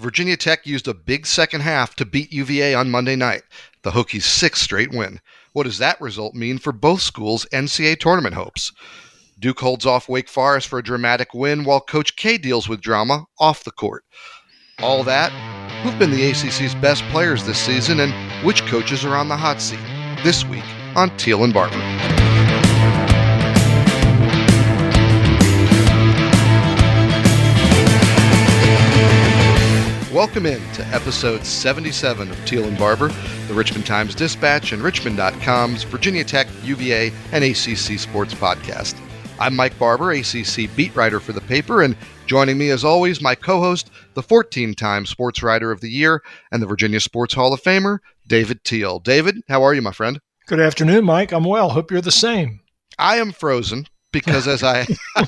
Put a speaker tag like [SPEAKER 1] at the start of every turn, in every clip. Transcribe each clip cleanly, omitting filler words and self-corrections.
[SPEAKER 1] Virginia Tech used a big second half to beat UVA on Monday night, the Hokies' sixth straight win. What does that result mean for both schools' NCAA tournament hopes? Duke holds off Wake Forest for a dramatic win while Coach K deals with drama off the court. All that, who've been the ACC's best players this season and which coaches are on the hot seat? This week on Teel and Barber. Welcome in to episode 77 of Teel and Barber, the Richmond Times-Dispatch and Richmond.com's Virginia Tech, UVA, and ACC sports podcast. I'm Mike Barber, ACC beat writer for the paper, and joining me as always, my co-host, the 14-time Sports Writer of the Year and the Virginia Sports Hall of Famer, David Teel. David, how are you, my friend?
[SPEAKER 2] Good afternoon, Mike. I'm well. Hope you're the same.
[SPEAKER 1] I am frozen because, as I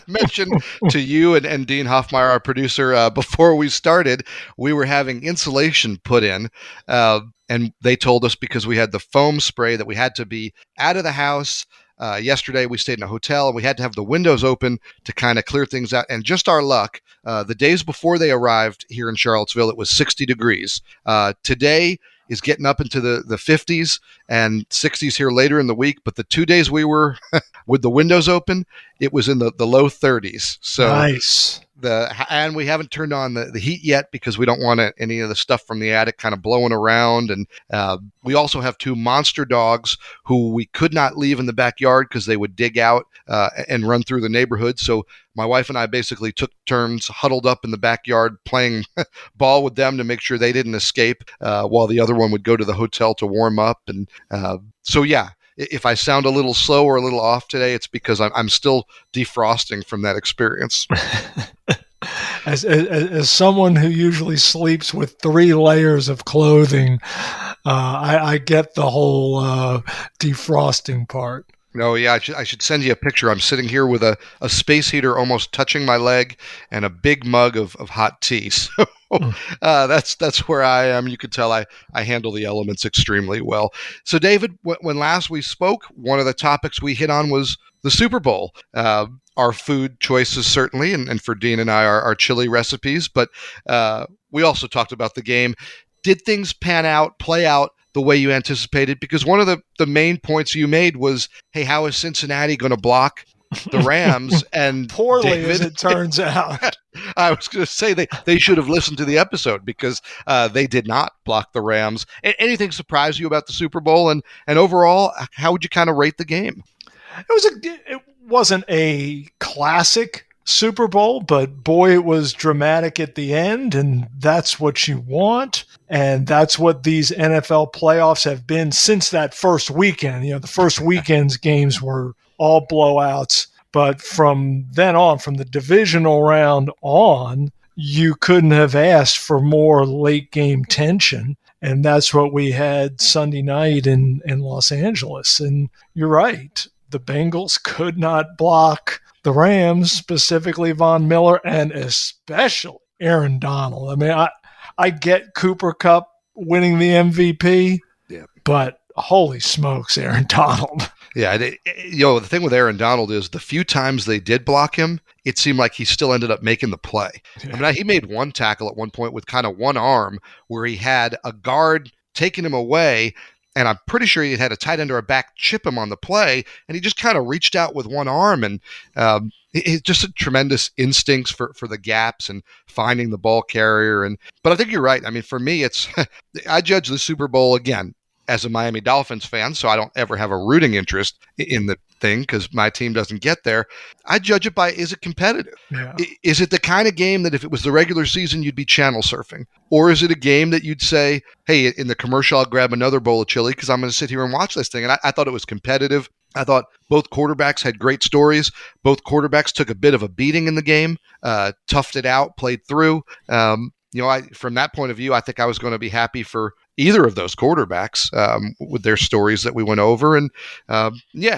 [SPEAKER 1] mentioned to you and Dean Hoffmeyer, our producer, before we started, we were having insulation put in, and they told us because we had the foam spray that we had to be out of the house. Yesterday, we stayed in a hotel, and we had to have the windows open to kind of clear things out. And just our luck, the days before they arrived here in Charlottesville, it was 60 degrees. Today is getting up into the 50s and 60s here later in the week. But the 2 days we were with the windows open, it was in the low 30s. So
[SPEAKER 2] nice.
[SPEAKER 1] And we haven't turned on the heat yet because we don't want any of the stuff from the attic kind of blowing around. And we also have two monster dogs who we could not leave in the backyard because they would dig out and run through the neighborhood. So my wife and I basically took turns huddled up in the backyard playing ball with them to make sure they didn't escape while the other one would go to the hotel to warm up. And so, yeah. If I sound a little slow or a little off today, it's because I'm still defrosting from that experience.
[SPEAKER 2] As someone who usually sleeps with 3 layers of clothing, I get the whole defrosting part.
[SPEAKER 1] No, yeah, I should send you a picture. I'm sitting here with a space heater almost touching my leg and a big mug of hot tea. So that's where I am. You can tell I handle the elements extremely well. So, David, when last we spoke, one of the topics we hit on was the Super Bowl. Our food choices, certainly, and for Dean and I, our chili recipes. But we also talked about the game. Did things play out the way you anticipated? Because one of the main points you made was, hey, how is Cincinnati going to block the Rams? And
[SPEAKER 2] poorly,
[SPEAKER 1] David,
[SPEAKER 2] as it turns out.
[SPEAKER 1] I was going to say they should have listened to the episode because they did not block the Rams. Anything surprise you about the Super Bowl? And overall, how would you kind of rate the game?
[SPEAKER 2] It wasn't a classic Super Bowl, but boy, it was dramatic at the end, and that's what you want. And that's what these NFL playoffs have been since that first weekend. The first weekend's games were all blowouts. But from then on, from the divisional round on, you couldn't have asked for more late game tension. And that's what we had Sunday night in Los Angeles. And you're right. The Bengals could not block the Rams, specifically Von Miller, and especially Aaron Donald. I mean, I get Cooper Kupp winning the MVP, but holy smokes, Aaron Donald.
[SPEAKER 1] Yeah, the thing with Aaron Donald is the few times they did block him, it seemed like he still ended up making the play. Yeah. I mean, he made one tackle at one point with kind of one arm where he had a guard taking him away, and I'm pretty sure he had a tight end or a back chip him on the play, and he just kind of reached out with one arm, and it's just a tremendous instincts for the gaps and finding the ball carrier. But I think you're right. I mean, for me, it's I judge the Super Bowl again as a Miami Dolphins fan, so I don't ever have a rooting interest in the thing because my team doesn't get there. I judge it by, is it competitive? Yeah. Is it the kind of game that if it was the regular season, you'd be channel surfing? Or is it a game that you'd say, hey, in the commercial, I'll grab another bowl of chili because I'm going to sit here and watch this thing? And I thought it was competitive. I thought both quarterbacks had great stories. Both quarterbacks took a bit of a beating in the game, toughed it out, played through. From that point of view, I think I was going to be happy for either of those quarterbacks with their stories that we went over. And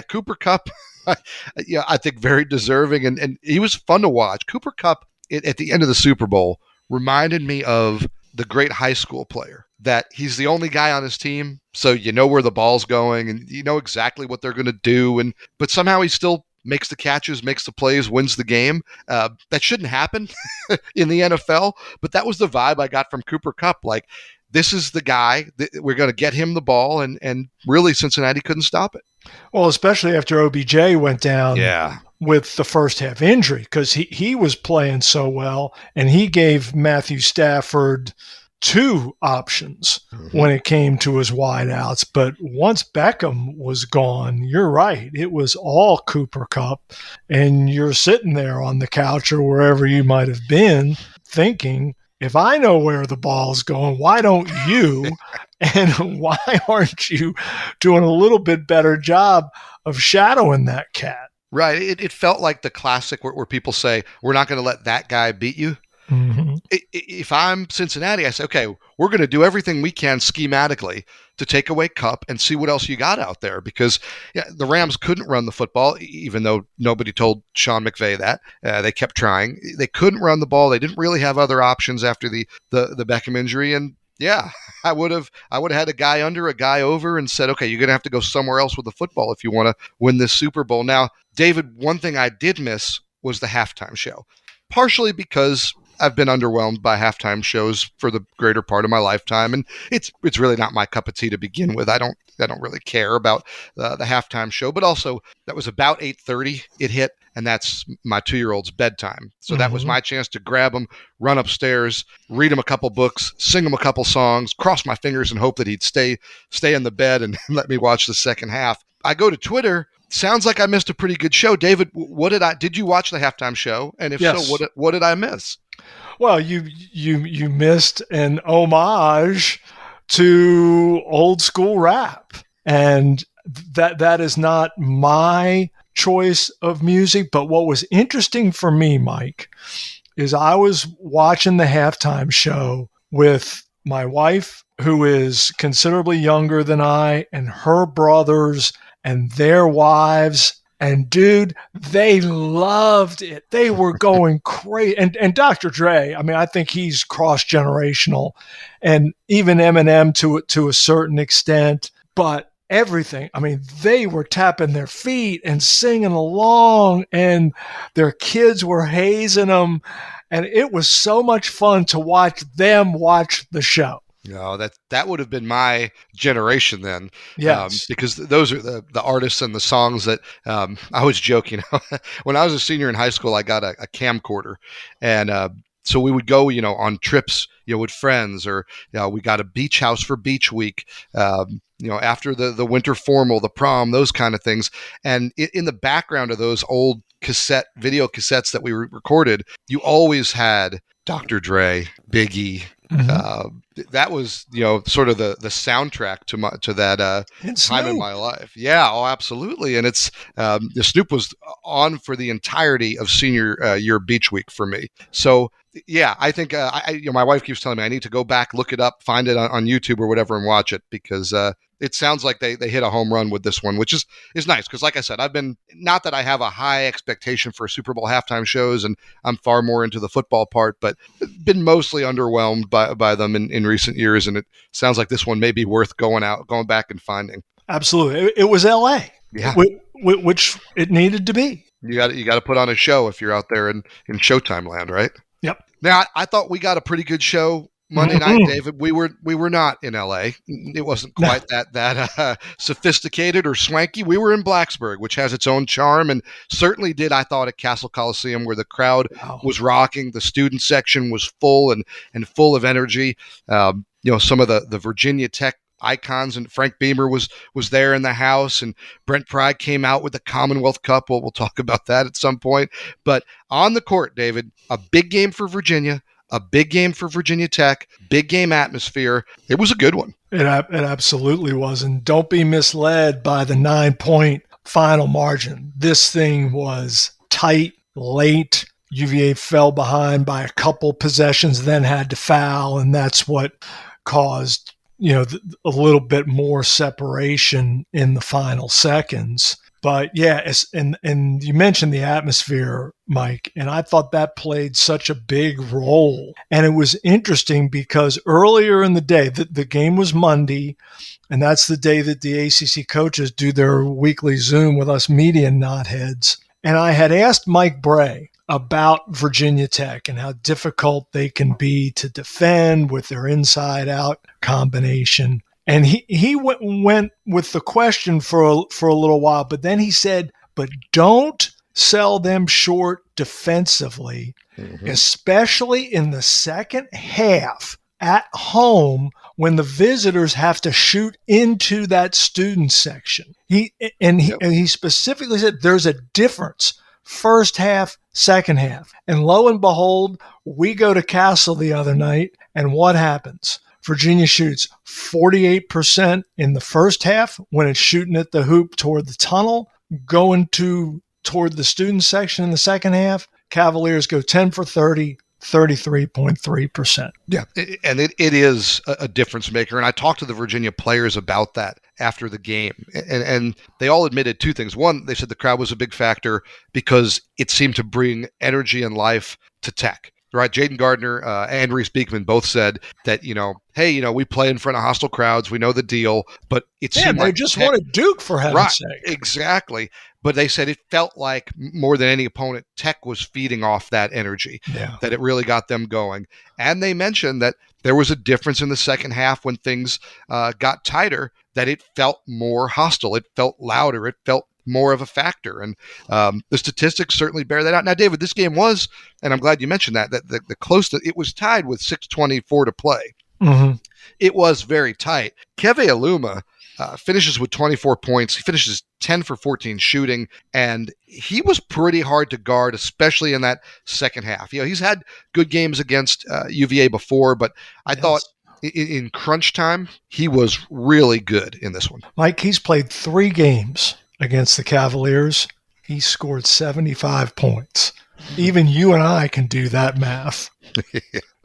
[SPEAKER 1] Cooper Kupp, I think very deserving. And he was fun to watch. Cooper Kupp at the end of the Super Bowl reminded me of the great high school player, that he's the only guy on his team. So you know where the ball's going and you know exactly what they're going to do. But somehow he still makes the catches, makes the plays, wins the game. That shouldn't happen in the NFL, but that was the vibe I got from Cooper Kupp. Like, this is the guy that we're going to get him the ball, and really Cincinnati couldn't stop it.
[SPEAKER 2] Well, especially after OBJ went down.
[SPEAKER 1] Yeah.
[SPEAKER 2] With the first half injury, because he was playing so well, and he gave Matthew Stafford 2 options when it came to his wideouts. But once Beckham was gone, you're right. It was all Cooper Kupp, and you're sitting there on the couch or wherever you might have been thinking, if I know where the ball's going, why don't you? And why aren't you doing a little bit better job of shadowing that cat?
[SPEAKER 1] Right. It felt like the classic where people say, we're not going to let that guy beat you.
[SPEAKER 2] Mm-hmm.
[SPEAKER 1] If I'm Cincinnati, I say, okay, we're going to do everything we can schematically to take away Kupp and see what else you got out there, because the Rams couldn't run the football, even though nobody told Sean McVay that. They kept trying. They couldn't run the ball. They didn't really have other options after the Beckham injury. And yeah, I would have had a guy under, a guy over, and said, okay, you're going to have to go somewhere else with the football if you want to win this Super Bowl. Now, David, one thing I did miss was the halftime show, partially because I've been underwhelmed by halftime shows for the greater part of my lifetime, and it's really not my cup of tea to begin with. I don't really care about the halftime show, but also that was about 8:30 it hit, and that's my 2-year-old's bedtime. So that was my chance to grab him, run upstairs, read him a couple books, sing him a couple songs, cross my fingers and hope that he'd stay in the bed and let me watch the second half. I go to Twitter. Sounds like I missed a pretty good show. David, did you watch the halftime show? And if
[SPEAKER 2] Yes.
[SPEAKER 1] so, what did I miss?
[SPEAKER 2] Well, you missed an homage to old school rap, and that is not my choice of music. But what was interesting for me, Mike, is I was watching the halftime show with my wife, who is considerably younger than I, and her brothers and their wives. And dude, they loved it. They were going crazy. And Dr. Dre, I mean, I think he's cross-generational, and even Eminem to a certain extent, but everything. I mean, they were tapping their feet and singing along, and their kids were hazing them. And it was so much fun to watch them watch the show.
[SPEAKER 1] No, that would have been my generation then.
[SPEAKER 2] Yes.
[SPEAKER 1] Because those are the artists and the songs that I was joking. When I was a senior in high school, I got a camcorder, and so we would go, on trips, with friends, or we got a beach house for beach week. After the winter formal, the prom, those kind of things, and in the background of those old video cassettes that we recorded, you always had Dr. Dre, Biggie. That was, sort of the soundtrack to that time in my life. Yeah, oh, absolutely. And it's the Snoop was on for the entirety of senior year beach week for me. So yeah, I think my wife keeps telling me I need to go back, look it up, find it on YouTube or whatever, and watch it, because it sounds like they hit a home run with this one, which is nice, because like I said, I've been, not that I have a high expectation for Super Bowl halftime shows, and I'm far more into the football part, but been mostly underwhelmed by them in recent years, and it sounds like this one may be worth going back and finding.
[SPEAKER 2] Absolutely. It was LA,
[SPEAKER 1] yeah,
[SPEAKER 2] which it needed to be.
[SPEAKER 1] You got to put on a show if you're out there in Showtime land, right?
[SPEAKER 2] Yep.
[SPEAKER 1] Now, I thought we got a pretty good show Monday night, David. We were not in LA. It wasn't quite that sophisticated or swanky. We were in Blacksburg, which has its own charm, and certainly did, I thought, at Castle Coliseum, where the crowd was rocking. The student section was full and full of energy. Some of the Virginia Tech icons, and Frank Beamer was there in the house, and Brent Pride came out with the Commonwealth Cup. We'll talk about that at some point. But on the court, David, a big game for Virginia, a big game for Virginia Tech, big game atmosphere. It was a good one.
[SPEAKER 2] It absolutely was. And don't be misled by the 9-point final margin. This thing was tight, late. UVA fell behind by a couple possessions, then had to foul, and that's what caused a little bit more separation in the final seconds. But yeah, and you mentioned the atmosphere, Mike, and I thought that played such a big role. And it was interesting because earlier in the day, the game was Monday, and that's the day that the ACC coaches do their weekly Zoom with us media knotheads. And I had asked Mike Bray about Virginia Tech and how difficult they can be to defend with their inside-out combination. And he went with the question for a little while, but then he said, but don't sell them short defensively, especially in the second half at home when the visitors have to shoot into that student section. He specifically said there's a difference first half, second half. And lo and behold, we go to Castle the other night, and what happens? Virginia shoots 48% in the first half when it's shooting at the hoop toward the tunnel, going toward the student section in the second half. Cavaliers go 10 for 30, 33.3%.
[SPEAKER 1] Yeah, and it is a difference maker. And I talked to the Virginia players about that after the game. And they all admitted two things. One, they said the crowd was a big factor because it seemed to bring energy and life to Tech. Right, Jaden Gardner and Reese Beekman both said that, hey, we play in front of hostile crowds. We know the deal, but it seemed like
[SPEAKER 2] they just wanted Duke, for heaven's sake.
[SPEAKER 1] Exactly. But they said it felt like more than any opponent, Tech was feeding off that energy, that it really got them going. And they mentioned that there was a difference in the second half when things got tighter, that it felt more hostile. It felt louder. It felt more of a factor. And the statistics certainly bear that out. Now, David, this game was, and I'm glad you mentioned that the close to, it was tied with 6:24 to play.
[SPEAKER 2] Mm-hmm.
[SPEAKER 1] It was very tight. Kihei Aluma finishes with 24 points. He finishes 10 for 14 shooting, and he was pretty hard to guard, especially in that second half. He's had good games against UVA before, but I thought in crunch time, he was really good in this one.
[SPEAKER 2] Mike, he's played 3 games against the Cavaliers. He scored 75 points. Even you and I can do that math.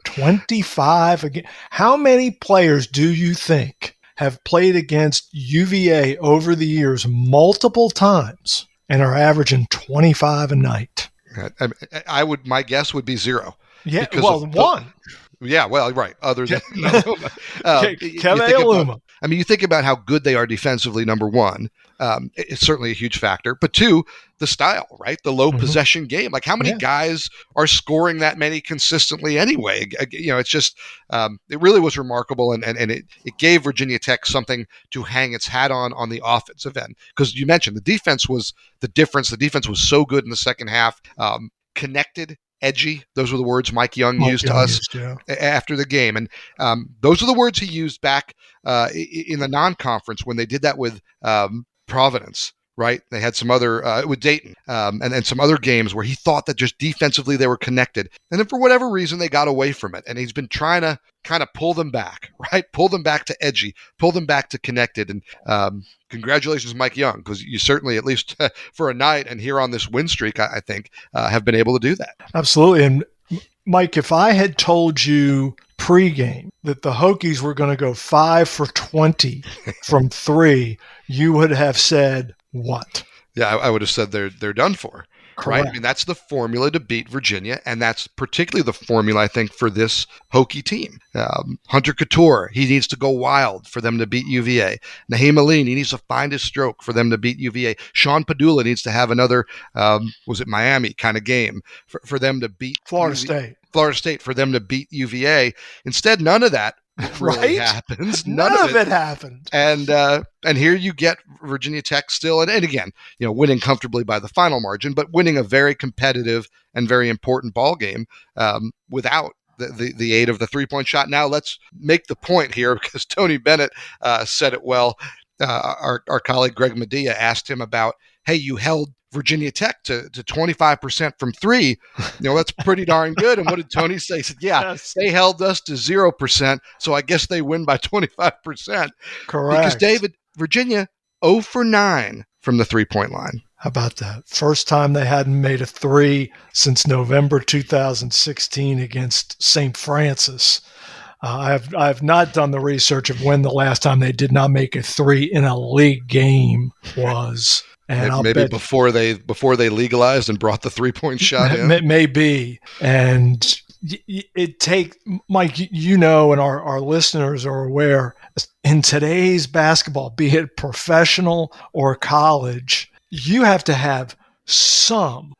[SPEAKER 2] 25 again. How many players do you think have played against UVA over the years multiple times and are averaging 25 a night?
[SPEAKER 1] My guess would be 0.
[SPEAKER 2] Yeah, one.
[SPEAKER 1] Yeah, well, right. Other than
[SPEAKER 2] Kihei Aluma.
[SPEAKER 1] You think about how good they are defensively, number one. It's certainly a huge factor. But 2, the style, right? The low possession game. Like, how many guys are scoring that many consistently anyway? It's just, it really was remarkable. And it gave Virginia Tech something to hang its hat on the offensive end. Because you mentioned the defense was the difference. The defense was so good in the second half. Connected, edgy. Those were the words Mike Young used to us after the game. And those are the words he used back in the non-conference when they did that with Providence, right? They had some other, with Dayton, and some other games where he thought that just defensively they were connected. And then for whatever reason, they got away from it. And he's been trying to kind of pull them back, right? Pull them back to edgy, pull them back to connected. And congratulations, Mike Young, because you certainly, at least for a night and here on this win streak, I think, have been able to do that.
[SPEAKER 2] Absolutely. And Mike, if I had told you pregame that the Hokies were going to go 5 for 20 from 3, you would have said what?
[SPEAKER 1] Yeah, I would have said they're done for.
[SPEAKER 2] Correct.
[SPEAKER 1] Right? That's the formula to beat Virginia, and that's particularly the formula, I think, for this Hokie team. Hunter Couture, he needs to go wild for them to beat UVA. Naheem Aline, he needs to find his stroke for them to beat UVA. Sean Padula needs to have another, Miami kind of game for them to beat
[SPEAKER 2] Florida State,
[SPEAKER 1] for them to beat UVA. Instead, none of that really happens.
[SPEAKER 2] None of it happened.
[SPEAKER 1] And here you get Virginia Tech still, and again, winning comfortably by the final margin, but winning a very competitive and very important ball game without the aid of the three-point shot. Now let's make the point here, because Tony Bennett said it well. Our colleague Greg Medea asked him about, hey, you held Virginia Tech to 25% from 3. That's pretty darn good. And what did Tony say? He said, they held us to 0%. So I guess they win by 25%.
[SPEAKER 2] Correct.
[SPEAKER 1] Because David, Virginia 0 for 9 from the 3-point line.
[SPEAKER 2] How about that? First time they hadn't made a 3 since November 2016 against St. Francis. I have not done the research of when the last time they did not make a 3 in a league game was. And
[SPEAKER 1] maybe before they legalized and brought the 3-point shot in.
[SPEAKER 2] It may be. And it take Mike, and our listeners are aware, in today's basketball, be it professional or college, you have to have some.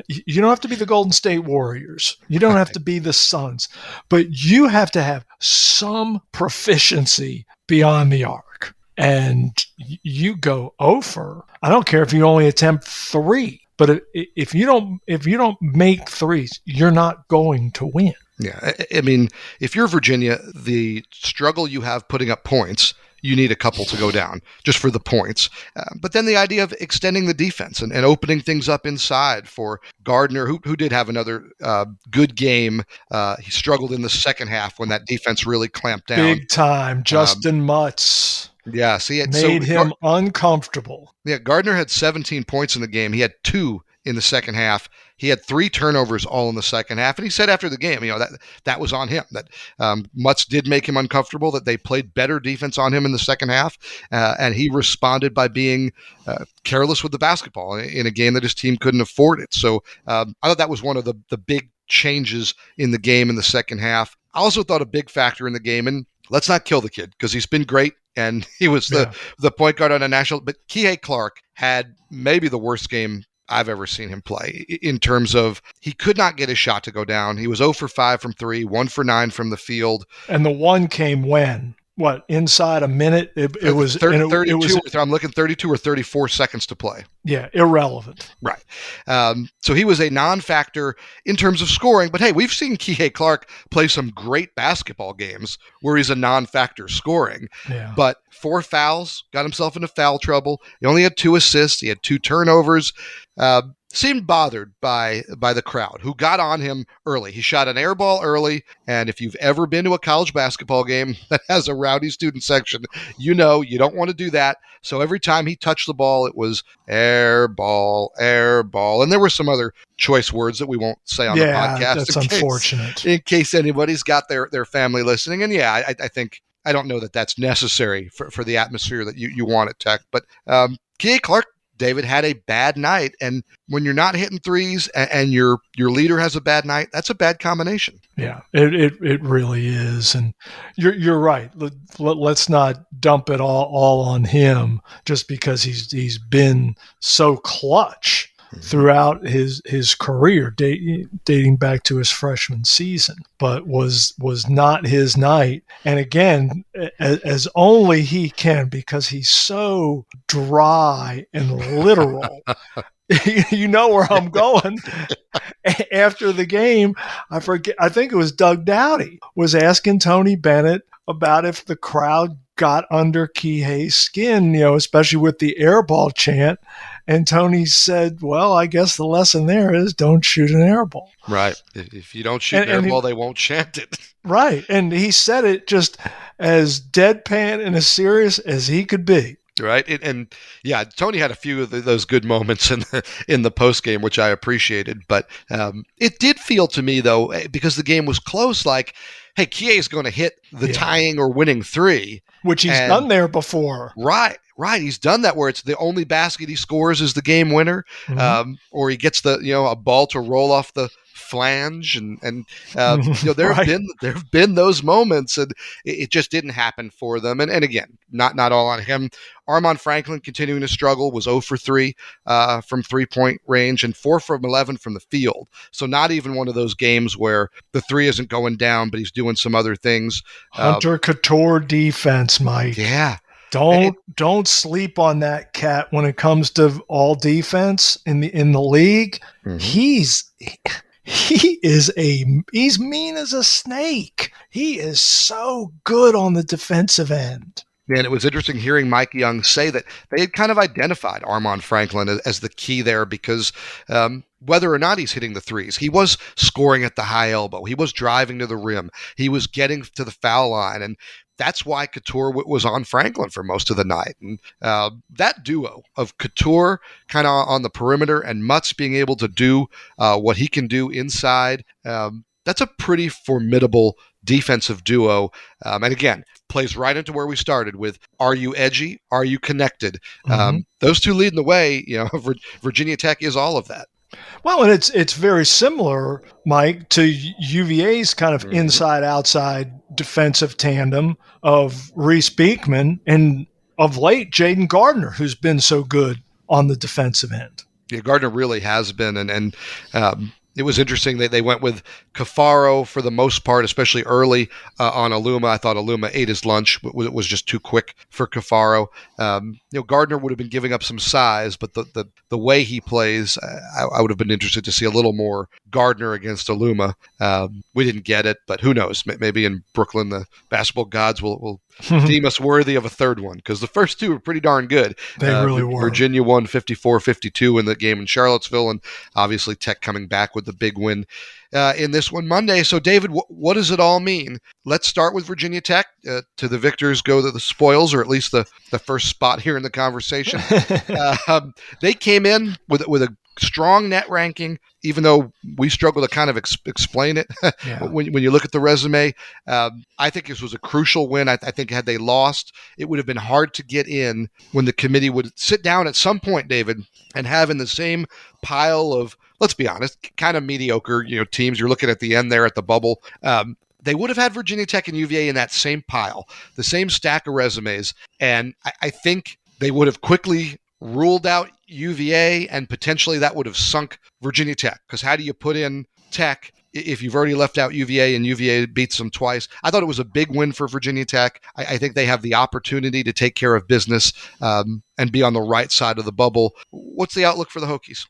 [SPEAKER 2] You don't have to be the Golden State Warriors. You don't have to be the Suns, but you have to have some proficiency beyond the arc. And you go over. I don't care if you only attempt 3, but if you don't make threes, you're not going to win.
[SPEAKER 1] Yeah, I mean, if you're Virginia, the struggle you have putting up points, you need a couple to go down just for the points. But then the idea of extending the defense and opening things up inside for Gardner, who did have another good game. He struggled in the second half when that defense really clamped down.
[SPEAKER 2] Big time. Justin Mutz.
[SPEAKER 1] Yeah, see,
[SPEAKER 2] made him uncomfortable.
[SPEAKER 1] Yeah, Gardner had 17 points in the game. He had 2 in the second half. He had 3 turnovers all in the second half. And he said after the game, that was on him, that Mutz did make him uncomfortable, that they played better defense on him in the second half. And he responded by being careless with the basketball in a game that his team couldn't afford it. So I thought that was one of the big changes in the game in the second half. I also thought a big factor in the game, and let's not kill the kid because he's been great. And he was the point guard on a national, but Kihei Clark had maybe the worst game I've ever seen him play in terms of he could not get his shot to go down. He was 0 for 5 from 3, 1 for 9 from the field.
[SPEAKER 2] And the one came when? What, inside a minute? It was
[SPEAKER 1] 32. I'm looking 32 or 34 seconds to play.
[SPEAKER 2] Yeah, irrelevant.
[SPEAKER 1] Right. So he was a non-factor in terms of scoring. But hey, we've seen Kihei Clark play some great basketball games where he's a non-factor scoring.
[SPEAKER 2] Yeah.
[SPEAKER 1] But 4 fouls, got himself into foul trouble. He only had 2 assists. He had 2 turnovers. Seemed bothered by the crowd who got on him early. He shot an air ball early, and if you've ever been to a college basketball game that has a rowdy student section, you know you don't want to do that. So every time he touched the ball, it was air ball, and there were some other choice words that we won't say on the podcast.
[SPEAKER 2] That's unfortunate.
[SPEAKER 1] In case anybody's got their family listening. And yeah, I think I don't know that that's necessary for the atmosphere that you want at Tech, but Kihei Clark, David, had a bad night, and when you're not hitting threes and your leader has a bad night, that's a bad combination.
[SPEAKER 2] Yeah, it really is, and you're right. Let's not dump it all on him just because he's been so clutch throughout his career, dating back to his freshman season, but was not his night. And again, as only he can, because he's so dry and literal. You know where I'm going. After the game, I think it was Doug Dowdy was asking Tony Bennett about if the crowd got under Kihei's skin, especially with the airball chant. And Tony said, well, I guess the lesson there is don't shoot an airball.
[SPEAKER 1] Right. If you don't shoot an airball, they won't chant it.
[SPEAKER 2] Right. And he said it just as deadpan and as serious as he could be.
[SPEAKER 1] Right. And yeah, Tony had a few of those good moments in the post game, which I appreciated. But it did feel to me, though, because the game was close, like, hey, Kihei is going to hit the tying or winning 3.
[SPEAKER 2] Which he's done there before.
[SPEAKER 1] Right. He's done that where it's the only basket he scores is the game winner, or he gets a ball to roll off the flange, and there have been those moments, and it just didn't happen for them. And again, not all on him. Armon Franklin continuing to struggle, was 0 for 3 from 3-point range and 4 from 11 from the field. So not even one of those games where the 3 isn't going down, but he's doing some other things.
[SPEAKER 2] Hunter Couture defense, Mike.
[SPEAKER 1] Yeah.
[SPEAKER 2] Don't sleep on that cat when it comes to all defense in the league. Mm-hmm. He's mean as a snake. He is so good on the defensive end.
[SPEAKER 1] And it was interesting hearing Mike Young say that they had kind of identified Armon Franklin as the key there because whether or not he's hitting the threes, he was scoring at the high elbow. He was driving to the rim. He was getting to the foul line. And that's why Couture was on Franklin for most of the night. And that duo of Couture kind of on the perimeter and Mutz being able to do what he can do inside, that's a pretty formidable defensive duo. And again, plays right into where we started with, are you edgy? Are you connected? Those two leading the way, Virginia Tech is all of that.
[SPEAKER 2] Well, and it's very similar, Mike, to UVA's kind of inside-outside defensive tandem of Reese Beekman and, of late, Jaden Gardner, who's been so good on the defensive end.
[SPEAKER 1] Yeah, Gardner really has been, and it was interesting that they went with Cafaro for the most part, especially early on Aluma. I thought Aluma ate his lunch, but it was just too quick for Cafaro. Gardner would have been giving up some size, but the way he plays, I would have been interested to see a little more Gardner against Aluma. We didn't get it, but who knows? Maybe in Brooklyn, the basketball gods will deem us worthy of a third one, because the first two were pretty darn good.
[SPEAKER 2] They really were.
[SPEAKER 1] Virginia won 54-52 in the game in Charlottesville, and obviously Tech coming back with the big win in this one Monday. So, David, what does it all mean? Let's start with Virginia Tech. To the victors go the spoils, or at least the first spot here in the conversation. They came in with a strong net ranking, even though we struggle to kind of explain it. Yeah. when you look at the resume. I think this was a crucial win. I think had they lost, it would have been hard to get in when the committee would sit down at some point, David, and have in the same pile of, let's be honest, kind of mediocre teams. You're looking at the end there at the bubble. They would have had Virginia Tech and UVA in that same pile, the same stack of resumes, and I think they would have quickly ruled out UVA, and potentially that would have sunk Virginia Tech, because how do you put in Tech if you've already left out UVA and UVA beats them twice? I thought it was a big win for Virginia Tech. I think they have the opportunity to take care of business and be on the right side of the bubble. What's the outlook for the Hokies?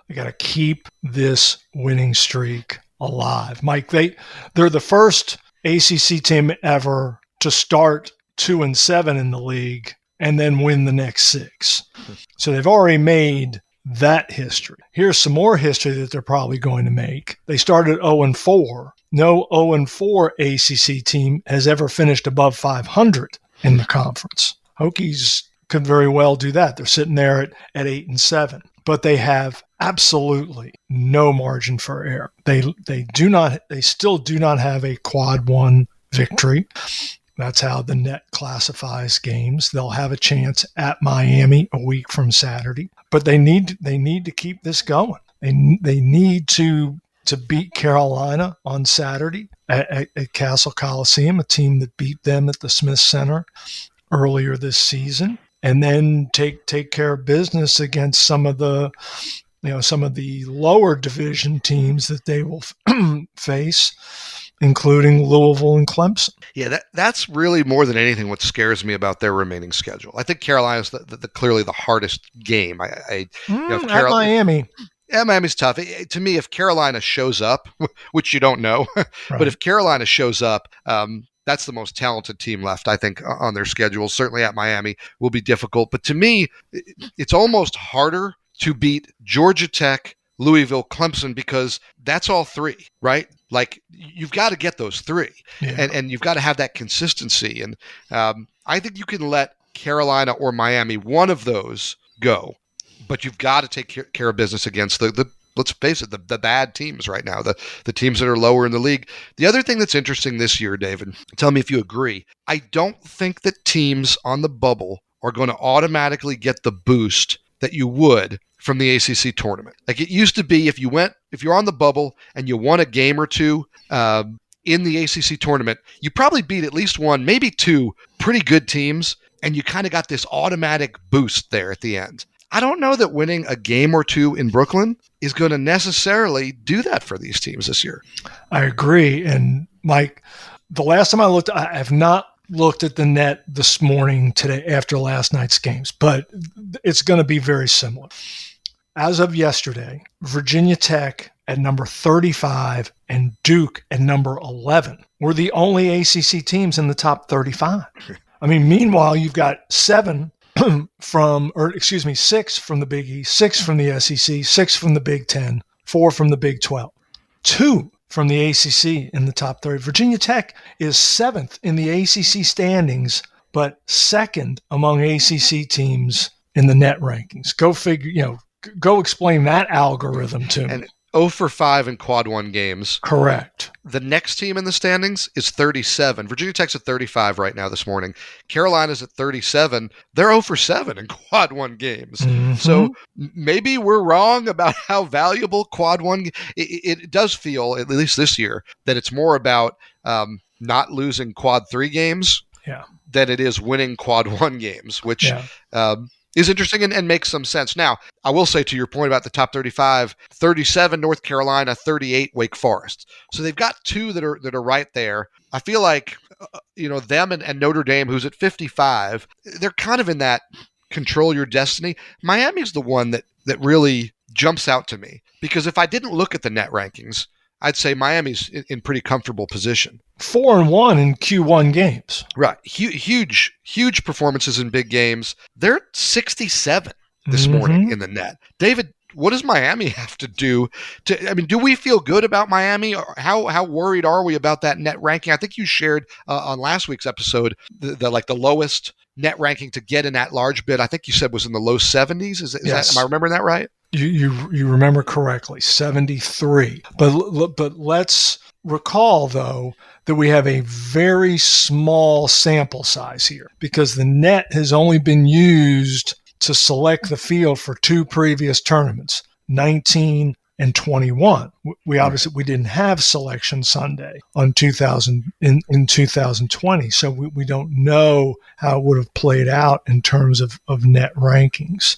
[SPEAKER 2] They got to keep this winning streak alive. Mike, they're the first ACC team ever to start 2-7 in the league and then win the next 6. So they've already made that history. Here's some more history that they're probably going to make. They started 0-4. No 0-4 ACC team has ever finished above 500 in the conference. Hokies could very well do that. They're sitting there at 8-7. But they have absolutely no margin for error. They still do not have a quad 1 victory. That's how the net classifies games. They'll have a chance at Miami a week from Saturday, but they need to keep this going. They need to beat Carolina on Saturday at Castle Coliseum, a team that beat them at the Smith Center earlier this season, and then take care of business against some of the lower division teams that they will face, including Louisville and Clemson.
[SPEAKER 1] Yeah, that's really more than anything what scares me about their remaining schedule. I think Carolina's clearly the hardest game.
[SPEAKER 2] At Miami.
[SPEAKER 1] Yeah, Miami's tough. To me, if Carolina shows up, which you don't know, right. But if Carolina shows up, that's the most talented team left, I think, on their schedule. Certainly at Miami will be difficult. But to me, it's almost harder to beat Georgia Tech, Louisville, Clemson, because that's all 3, right? Like, you've got to get those 3, and you've got to have that consistency. And I think you can let Carolina or Miami, one of those, go, but you've got to take care of business against the let's face it, the bad teams right now, the teams that are lower in the league. The other thing that's interesting this year, David, tell me if you agree, I don't think that teams on the bubble are going to automatically get the boost that you would from the ACC tournament. Like it used to be, if you're on the bubble and you won a game or two in the ACC tournament, you probably beat at least one, maybe 2 pretty good teams, and you kind of got this automatic boost there at the end. I don't know that winning a game or 2 in Brooklyn is going to necessarily do that for these teams this year.
[SPEAKER 2] I agree. And Mike, the last time I looked, I have not looked at the net this morning today after last night's games, but it's going to be very similar. As of yesterday, Virginia Tech at number 35 and Duke at number 11 were the only ACC teams in the top 35. I mean, meanwhile, you've got 6 from the Big East, 6 from the SEC, 6 from the Big 10, 4 from the Big 12, 2 from the ACC in the top 30. Virginia Tech is 7th in the ACC standings, but 2nd among ACC teams in the net rankings. Go figure, go explain that algorithm to me.
[SPEAKER 1] 0 for 5 in quad 1 games.
[SPEAKER 2] Correct.
[SPEAKER 1] The next team in the standings is 37. Virginia Tech's at 35 right now this morning. Carolina's at 37. They're 0 for 7 in quad 1 games. Mm-hmm. So maybe we're wrong about how valuable quad 1. It does feel, at least this year, that it's more about not losing quad 3 games than it is winning quad 1 games, which is interesting and makes some sense. Now, I will say to your point about the top 35, 37 North Carolina, 38 Wake Forest. So they've got two that are right there. I feel like them and Notre Dame, who's at 55, they're kind of in that control your destiny. Miami's the one that really jumps out to me, because if I didn't look at the net rankings, I'd say Miami's in pretty comfortable position.
[SPEAKER 2] 4-1 in Q1 games.
[SPEAKER 1] Right. Huge performances in big games. They're 67 this morning in the net. David, what does Miami have to do do we feel good about Miami? Or how worried are we about that net ranking? I think you shared on last week's episode the lowest net ranking to get in that large bid. I think you said was in the low 70s. Is
[SPEAKER 2] Yes.
[SPEAKER 1] that, am I remembering that right?
[SPEAKER 2] You remember correctly, 73. But let's recall, though, that we have a very small sample size here, because the net has only been used to select the field for two previous tournaments, 19 and 21. We didn't have Selection Sunday in 2020, so we don't know how it would have played out in terms of net rankings.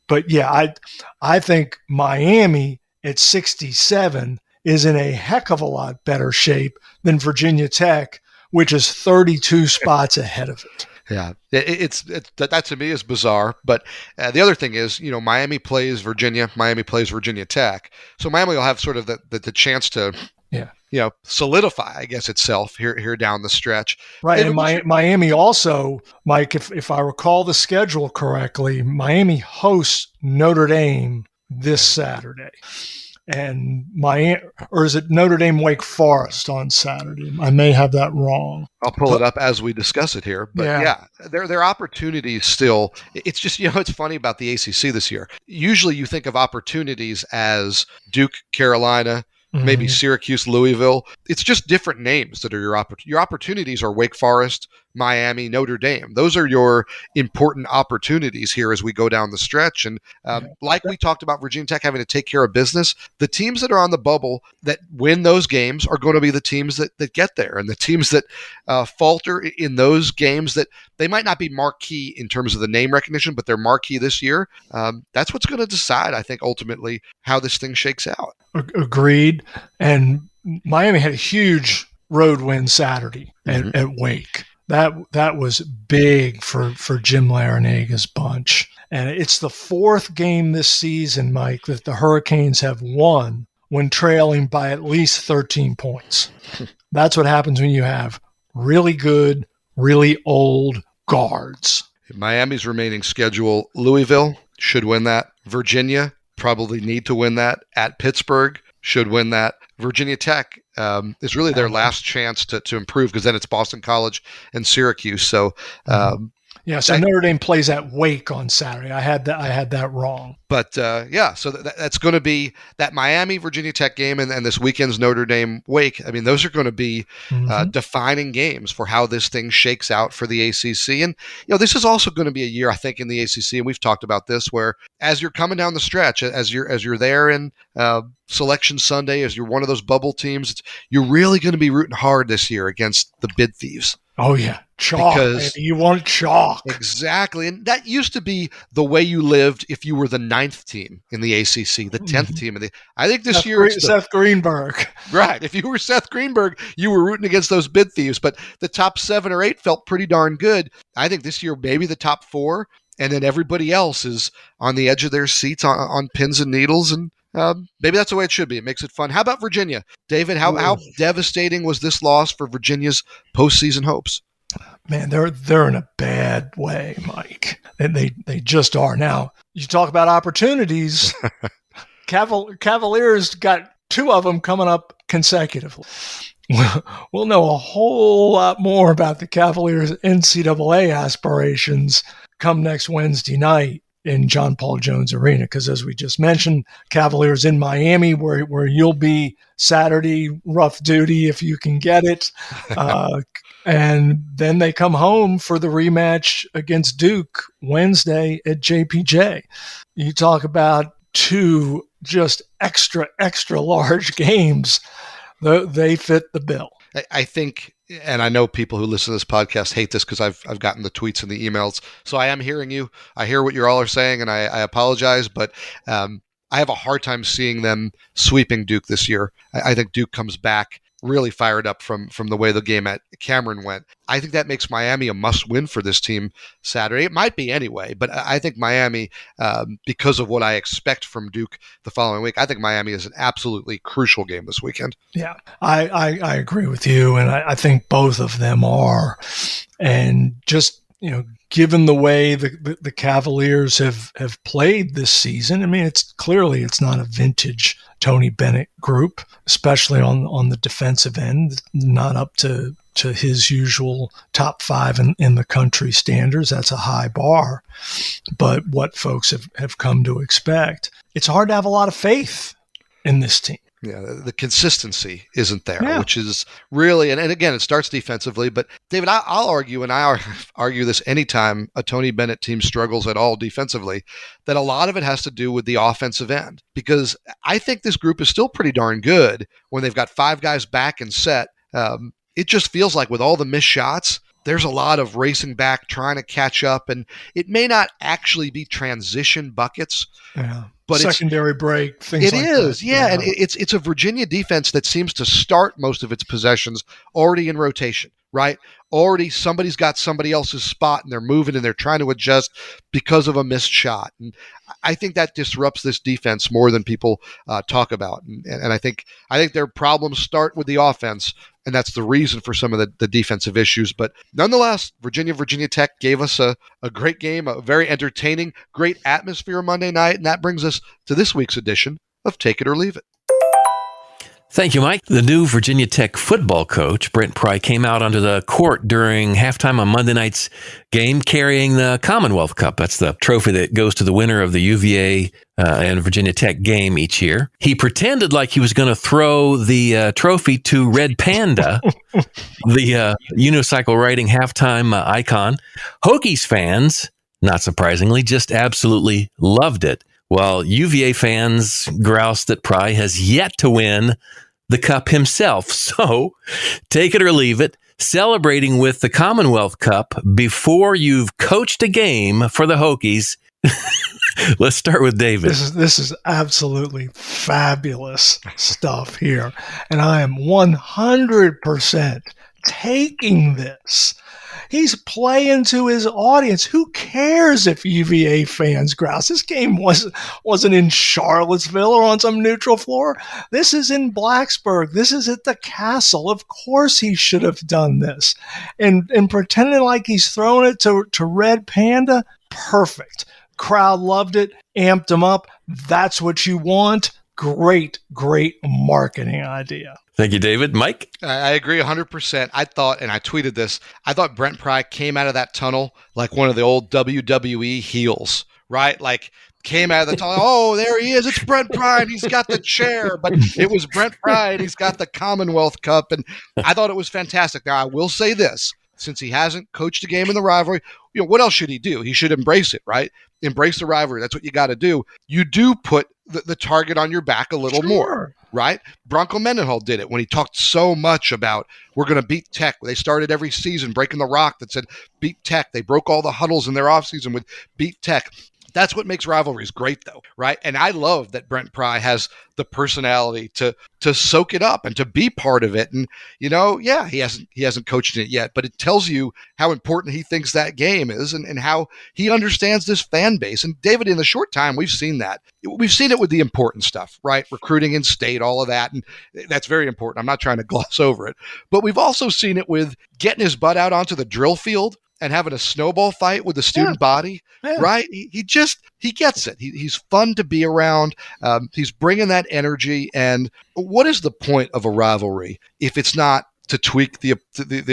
[SPEAKER 2] But yeah, I think Miami at 67 is in a heck of a lot better shape than Virginia Tech, which is 32 spots ahead of it.
[SPEAKER 1] Yeah, that to me is bizarre. But the other thing is, Miami plays Virginia, Miami plays Virginia Tech. So Miami will have sort of the chance to, solidify, I guess, itself here down the stretch.
[SPEAKER 2] Right, and Miami also, Mike, if I recall the schedule correctly, Miami hosts Notre Dame this Saturday. And or is it Notre Dame Wake Forest on Saturday? I may have that wrong.
[SPEAKER 1] I'll pull it up as we discuss it here. But yeah, there are opportunities still. It's just, it's funny about the ACC this year. Usually you think of opportunities as Duke, Carolina, maybe Syracuse, Louisville. It's just different names that are your opportunities are Wake Forest, Miami, Notre Dame. Those are your important opportunities here as we go down the stretch. And like we talked about Virginia Tech having to take care of business, the teams that are on the bubble that win those games are going to be the teams that get there. And the teams that falter in those games, that they might not be marquee in terms of the name recognition, but they're marquee this year. That's what's going to decide, I think, ultimately how this thing shakes out.
[SPEAKER 2] Agreed. And Miami had a huge road win Saturday at Wake. That was big for Jim Laranaga's bunch. And it's the fourth game this season, Mike, that the Hurricanes have won when trailing by at least 13 points. That's what happens when you have really good, really old guards.
[SPEAKER 1] Miami's remaining schedule, Louisville should win that. Virginia probably need to win that. At Pittsburgh should win that. Virginia Tech is really their last chance to improve, because then it's Boston College and Syracuse. So
[SPEAKER 2] so Notre Dame plays at Wake on Saturday. I had that wrong.
[SPEAKER 1] But so that's going to be that Miami Virginia Tech game, and this weekend's Notre Dame Wake. I mean, those are going to be defining games for how this thing shakes out for the ACC. And this is also going to be a year, I think, in the ACC, and we've talked about this, where as you're coming down the stretch, as you're there in Selection Sunday, as you're one of those bubble teams, you're really going to be rooting hard this year against the bid thieves.
[SPEAKER 2] Oh, yeah. Chalk. Because you want chalk.
[SPEAKER 1] Exactly. And that used to be the way you lived if you were the 9th team in the ACC, the 10th team. I think this year it's
[SPEAKER 2] Seth Greenberg.
[SPEAKER 1] Right. If you were Seth Greenberg, you were rooting against those bid thieves. But the top 7 or 8 felt pretty darn good. I think this year maybe the top 4, and then everybody else is on the edge of their seats on pins and needles. And maybe that's the way it should be. It makes it fun. How about Virginia? David, how devastating was this loss for Virginia's postseason hopes?
[SPEAKER 2] Man, they're in a bad way, Mike. And they just are. Now, you talk about opportunities. Cavaliers got 2 of them coming up consecutively. We'll know a whole lot more about the Cavaliers' NCAA aspirations come next Wednesday night in John Paul Jones Arena, because as we just mentioned, Cavaliers in Miami, where you'll be Saturday, rough duty if you can get it. And then they come home for the rematch against Duke Wednesday at JPJ. You talk about 2 just extra large games. They fit the bill.
[SPEAKER 1] I think and I know people who listen to this podcast hate this because I've gotten the tweets and the emails. So I am hearing you. I hear what you all are saying, and I apologize, but I have a hard time seeing them sweeping Duke this year. I think Duke comes back really fired up from the way the game at Cameron went. I think that makes Miami a must-win for this team Saturday. It might be anyway, but I think Miami, because of what I expect from Duke the following week, I think Miami is an absolutely crucial game this weekend.
[SPEAKER 2] Yeah, I agree with you, and I think both of them are. And just, given the way the Cavaliers have played this season, I mean, it's not a vintage Tony Bennett group, especially on the defensive end, not up to his usual top 5 in the country standards. That's a high bar. But what folks have come to expect, it's hard to have a lot of faith in this team.
[SPEAKER 1] Yeah, the consistency isn't there, which is really, and again, it starts defensively. But David, I'll argue, and I argue this anytime a Tony Bennett team struggles at all defensively, that a lot of it has to do with the offensive end. Because I think this group is still pretty darn good when they've got 5 guys back and set. It just feels like with all the missed shots, there's a lot of racing back, trying to catch up, and it may not actually be transition buckets.
[SPEAKER 2] Yeah.
[SPEAKER 1] But
[SPEAKER 2] secondary break, things like that. It
[SPEAKER 1] is, yeah. And it's a Virginia defense that seems to start most of its possessions already in rotation, right? Already somebody's got somebody else's spot and they're moving and they're trying to adjust because of a missed shot. And I think that disrupts this defense more than people talk about. And I think their problems start with the offense, and that's the reason for some of the defensive issues. But nonetheless, Virginia Tech gave us a great game, a very entertaining, great atmosphere Monday night, and that brings us to this week's edition of Take It or Leave It.
[SPEAKER 3] Thank you, Mike. The new Virginia Tech football coach, Brent Pride, came out onto the court during halftime on Monday night's game carrying the Commonwealth Cup. That's the trophy that goes to the winner of the UVA and Virginia Tech game each year. He pretended like he was going to throw the trophy to Red Panda, the unicycle riding halftime icon. Hokies fans, not surprisingly, just absolutely loved it, while UVA fans groused that Pride has yet to win the Cup himself. So take it or leave it, celebrating with the Commonwealth Cup before you've coached a game for the Hokies. Let's start with David.
[SPEAKER 2] This is absolutely fabulous stuff here. And I am 100% taking this. He's playing to his audience. Who cares if UVA fans grouse? This game wasn't in Charlottesville or on some neutral floor. This is in Blacksburg. This is at the Castle. Of course he should have done this. And pretending like he's throwing it to Red Panda, perfect. Crowd loved it, amped him up. That's what you want. Great marketing idea.
[SPEAKER 3] Thank you, David. Mike?
[SPEAKER 1] I agree 100%. I thought, and I tweeted this, I thought Brent Pride came out of that tunnel like one of the old WWE heels, right? Like came out of the tunnel, oh, there he is. It's Brent Pride. He's got the chair. But it was Brent Pride. He's got the Commonwealth Cup. And I thought it was fantastic. Now, I will say this. Since he hasn't coached a game in the rivalry, what else should he do? He should embrace it, right? Embrace the rivalry. That's what you got to do. You do put the target on your back a little more, right? Bronco Mendenhall did it when he talked so much about we're going to beat Tech. They started every season breaking the rock that said beat Tech. They broke all the huddles in their offseason with beat Tech. That's what makes rivalries great, though, right? And I love that Brent Pry has the personality to soak it up and to be part of it. And he hasn't coached it yet, but it tells you how important he thinks that game is and how he understands this fan base. And David, in the short time, we've seen that. We've seen it with the important stuff, right? Recruiting in state, all of that, and that's very important. I'm not trying to gloss over it, but we've also seen it with getting his butt out onto the drill field and having a snowball fight with the student body, right? He gets it. He's fun to be around. He's bringing that energy. And what is the point of a rivalry if it's not to tweak the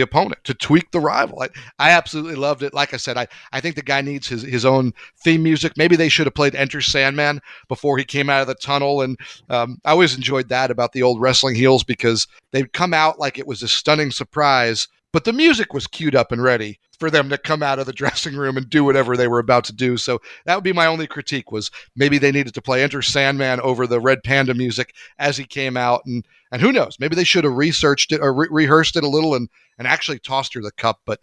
[SPEAKER 1] opponent, to tweak the rival? I absolutely loved it. Like I said, I think the guy needs his own theme music. Maybe they should have played Enter Sandman before he came out of the tunnel. And I always enjoyed that about the old wrestling heels because they'd come out like it was a stunning surprise, but the music was queued up and ready for them to come out of the dressing room and do whatever they were about to do. So that would be my only critique, was maybe they needed to play Enter Sandman over the Red Panda music as he came out. And who knows, maybe they should have researched it or rehearsed it a little and actually tossed her the cup. But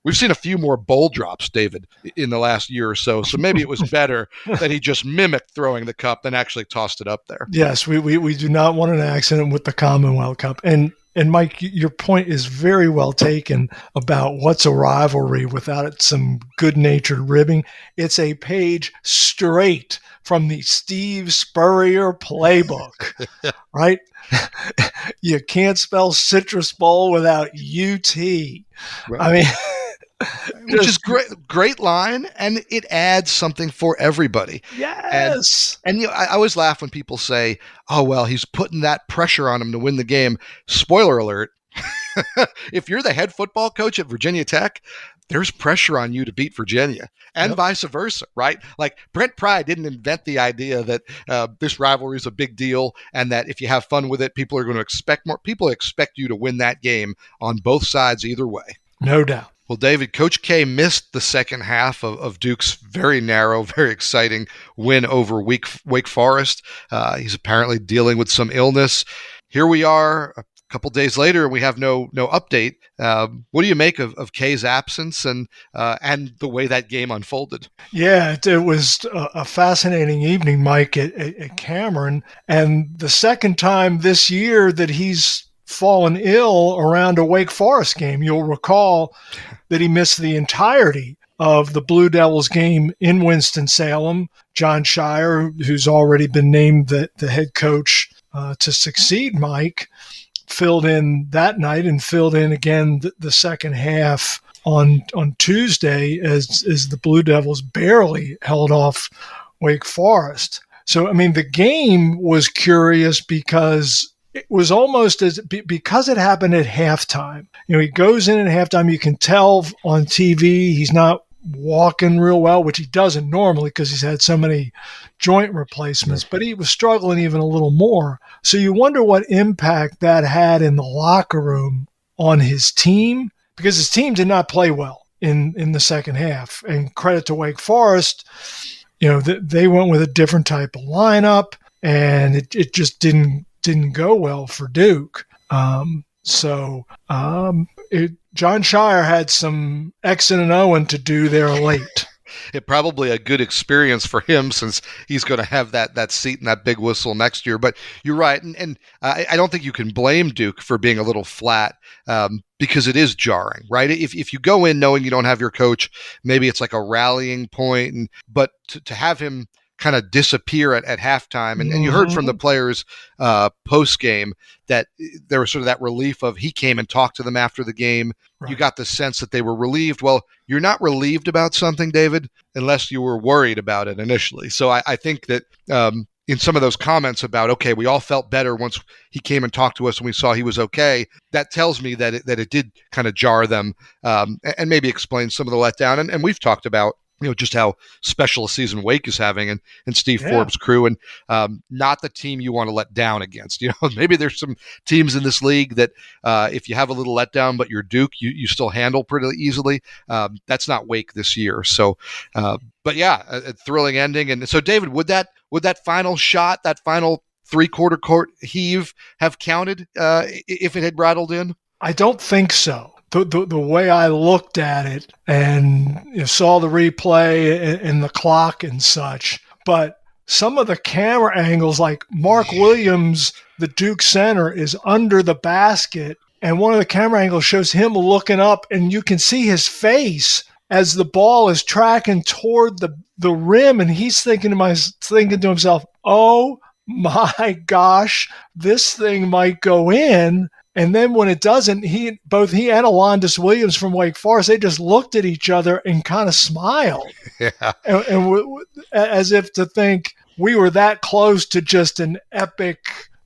[SPEAKER 1] we've seen a few more bowl drops, David, in the last year or so. So maybe it was better that he just mimicked throwing the cup than actually tossed it up there.
[SPEAKER 2] Yes, we do not want an accident with the Commonwealth Cup. And Mike, your point is very well taken about what's a rivalry without it some good-natured ribbing. It's a page straight from the Steve Spurrier playbook, right? You can't spell Citrus Bowl without UT. Right. I mean,
[SPEAKER 1] which is great line, and it adds something for everybody.
[SPEAKER 2] Yes.
[SPEAKER 1] And I always laugh when people say, oh, well, he's putting that pressure on him to win the game. Spoiler alert. If you're the head football coach at Virginia Tech, there's pressure on you to beat Virginia, and vice versa, right? Like, Brent Pride didn't invent the idea that this rivalry is a big deal and that if you have fun with it, people are going to expect more. People expect you to win that game on both sides either way.
[SPEAKER 2] No doubt.
[SPEAKER 1] Well, David, Coach K missed the second half of Duke's very narrow, very exciting win over Wake Forest. He's apparently dealing with some illness. Here we are a couple days later, and we have no update. What do you make of K's absence and the way that game unfolded?
[SPEAKER 2] Yeah, it was a fascinating evening, Mike, at Cameron. And the second time this year that he's fallen ill around a Wake Forest game. You'll recall that he missed the entirety of the Blue Devils game in Winston-Salem. John Shire, who's already been named the head coach to succeed Mike, filled in that night and filled in again the second half on Tuesday as the Blue Devils barely held off Wake Forest. So, I mean, the game was curious because it was almost because it happened at halftime. You know, he goes in at halftime. You can tell on TV he's not walking real well, which he doesn't normally because he's had so many joint replacements, but he was struggling even a little more. So you wonder what impact that had in the locker room on his team, because his team did not play well in the second half. And credit to Wake Forest, you know, they went with a different type of lineup, and it just didn't go well for Duke. John Shire had some Xing and Oing to do there late.
[SPEAKER 1] It probably a good experience for him since he's going to have that seat and that big whistle next year. But you're right, and I don't think you can blame Duke for being a little flat because it is jarring, right? If you go in knowing you don't have your coach, maybe it's like a rallying point, but to have him kind of disappear at halftime. And you heard from the players post-game that there was sort of that relief of he came and talked to them after the game. Right. You got the sense that they were relieved. Well, you're not relieved about something, David, unless you were worried about it initially. So I think that in some of those comments about, okay, we all felt better once he came and talked to us and we saw he was okay, that tells me that it did kind of jar them and maybe explain some of the letdown. And we've talked about, you know, just how special a season Wake is having and Steve Forbes' crew, and not the team you want to let down against. You know, maybe there's some teams in this league that if you have a little letdown, but you're Duke, you still handle pretty easily. That's not Wake this year. So, but yeah, a thrilling ending. And so, David, would that final shot, that final three-quarter court heave have counted if it had rattled in?
[SPEAKER 2] I don't think so. The way I looked at it and saw the replay and the clock and such, but some of the camera angles, like Mark Williams, the Duke center, is under the basket, and one of the camera angles shows him looking up, and you can see his face as the ball is tracking toward the rim, and he's thinking to himself, "Oh my gosh, this thing might go in." And then when it doesn't, both he and Alondas Williams from Wake Forest, they just looked at each other and kind of smiled, as if to think we were that close to just an epic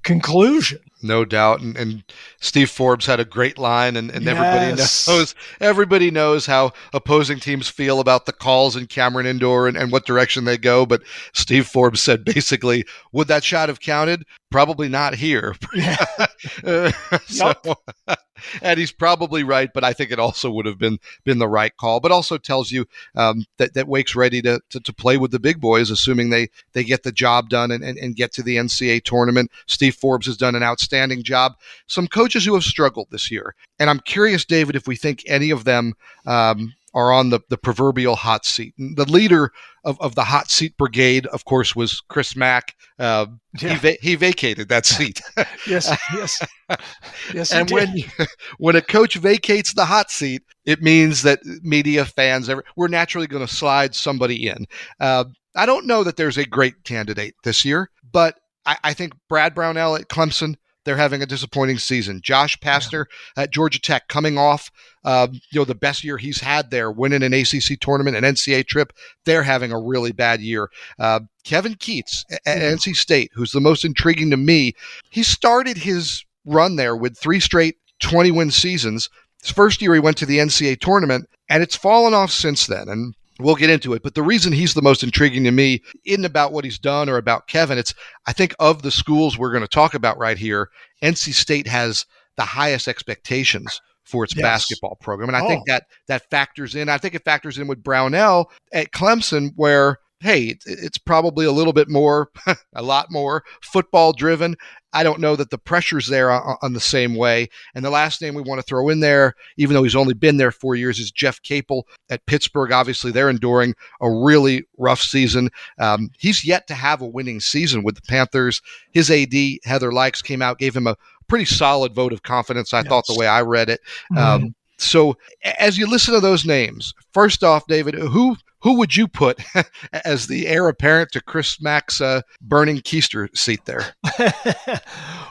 [SPEAKER 2] conclusion.
[SPEAKER 1] No doubt. And Steve Forbes had a great line, and everybody knows how opposing teams feel about the calls in Cameron Indoor and what direction they go. But Steve Forbes said basically, would that shot have counted? probably not here.
[SPEAKER 2] Yeah.
[SPEAKER 1] So, and he's probably right, but I think it also would have been the right call. But also tells you that Wake's ready to play with the big boys, assuming they get the job done and get to the NCAA tournament. Steve Forbes has done an outstanding job. Some coaches who have struggled this year, and I'm curious, David, if we think any of them are on the proverbial hot seat. The leader of the hot seat brigade, of course, was Chris Mack. He vacated that seat.
[SPEAKER 2] Yes.
[SPEAKER 1] And when a coach vacates the hot seat, it means that media, fans, we're naturally going to slide somebody in. I don't know that there's a great candidate this year, but I think Brad Brownell at Clemson, they're having a disappointing season. Josh Pastner at Georgia Tech, coming off the best year he's had there, winning an ACC tournament, an NCAA trip. They're having a really bad year. Kevin Keatts at NC State, who's the most intriguing to me. He started his run there with 3 straight 20-win seasons. His first year he went to the NCAA tournament, and it's fallen off since then. And we'll get into it. But the reason he's the most intriguing to me isn't about what he's done or about Kevin. It's, I think, of the schools we're going to talk about right here, NC State has the highest expectations for its basketball program. And I think that factors in. I think it factors in with Brownell at Clemson, where, hey, it's probably a little bit more, a lot more football driven. I don't know that the pressure's there on the same way. And the last name we want to throw in there, even though he's only been there 4 years, is Jeff Capel at Pittsburgh. Obviously, they're enduring a really rough season. He's yet to have a winning season with the Panthers. His AD, Heather Likes, came out, gave him a pretty solid vote of confidence, I thought, the way I read it. So as you listen to those names, first off, David, who would you put as the heir apparent to Chris Mack's burning keister seat there?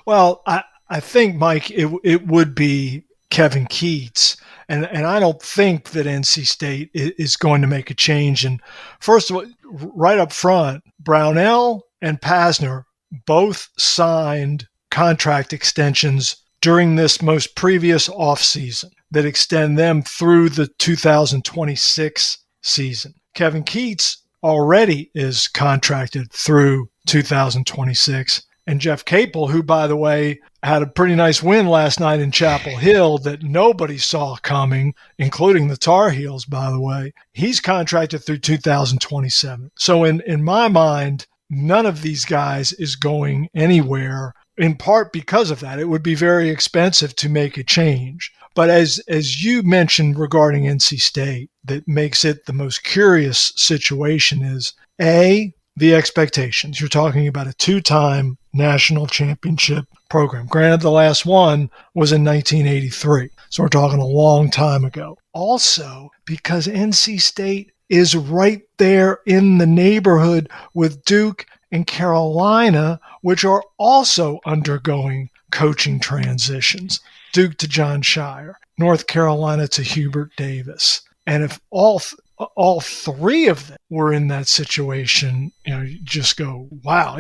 [SPEAKER 2] Well, I think, Mike, it would be Kevin Keatts. And I don't think that NC State is going to make a change. And first of all, right up front, Brownell and Pastner both signed contract extensions during this most previous offseason that extend them through the 2026 season. Kevin Keatts already is contracted through 2026. And Jeff Capel, who, by the way, had a pretty nice win last night in Chapel Hill that nobody saw coming, including the Tar Heels, by the way, he's contracted through 2027. So in my mind, none of these guys is going anywhere, in part because of that. It would be very expensive to make a change. But as you mentioned regarding NC State, that makes it the most curious situation is, A, the expectations. You're talking about a 2-time national championship program. Granted, the last one was in 1983, so we're talking a long time ago. Also, because NC State is right there in the neighborhood with Duke and Carolina, which are also undergoing coaching transitions. Duke to John Shire, North Carolina to Hubert Davis. And if all three of them were in that situation, you just go, wow,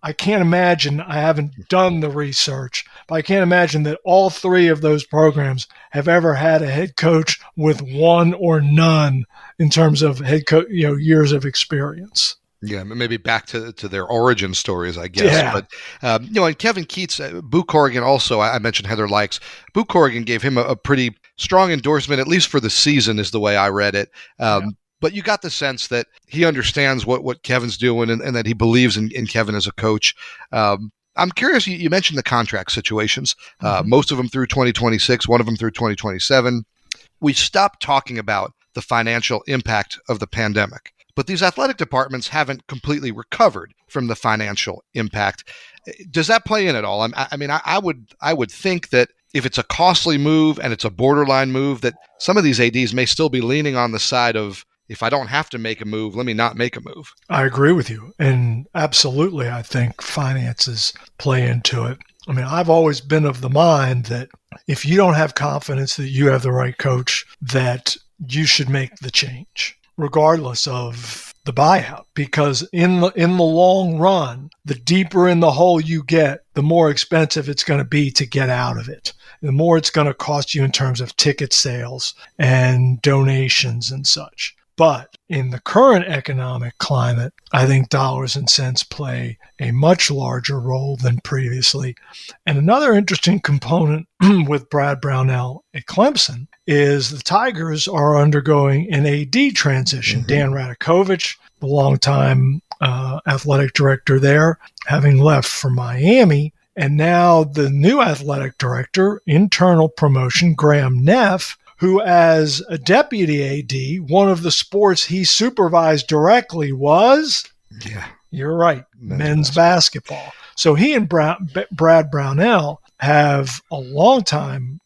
[SPEAKER 2] I can't imagine. I haven't done the research, but I can't imagine that all three of those programs have ever had a head coach with one or none in terms of head coach, years of experience.
[SPEAKER 1] Yeah, maybe back to their origin stories, I guess. Yeah. But, and Kevin Keatts, Boo Corrigan also, I mentioned Heather Likes. Boo Corrigan gave him a pretty strong endorsement, at least for the season is the way I read it. But you got the sense that he understands what Kevin's doing and that he believes in Kevin as a coach. I'm curious, you mentioned the contract situations, most of them through 2026, one of them through 2027. We stopped talking about the financial impact of the pandemic. But these athletic departments haven't completely recovered from the financial impact. Does that play in at all? I would think that if it's a costly move and it's a borderline move, that some of these ADs may still be leaning on the side of, if I don't have to make a move, let me not make a move.
[SPEAKER 2] I agree with you. And absolutely, I think finances play into it. I've always been of the mind that if you don't have confidence that you have the right coach, that you should make the change, regardless of the buyout, because in the long run, the deeper in the hole you get, the more expensive it's going to be to get out of it. The more it's going to cost you in terms of ticket sales and donations and such. But in the current economic climate, I think dollars and cents play a much larger role than previously. And another interesting component with Brad Brownell at Clemson is the Tigers are undergoing an AD transition.
[SPEAKER 1] Mm-hmm.
[SPEAKER 2] Dan Radakovich, the longtime athletic director there, having left for Miami. And now the new athletic director, internal promotion, Graham Neff, who as a deputy AD, one of the sports he supervised directly was, you're right, men's basketball. So he and Brad Brownell have a long-standing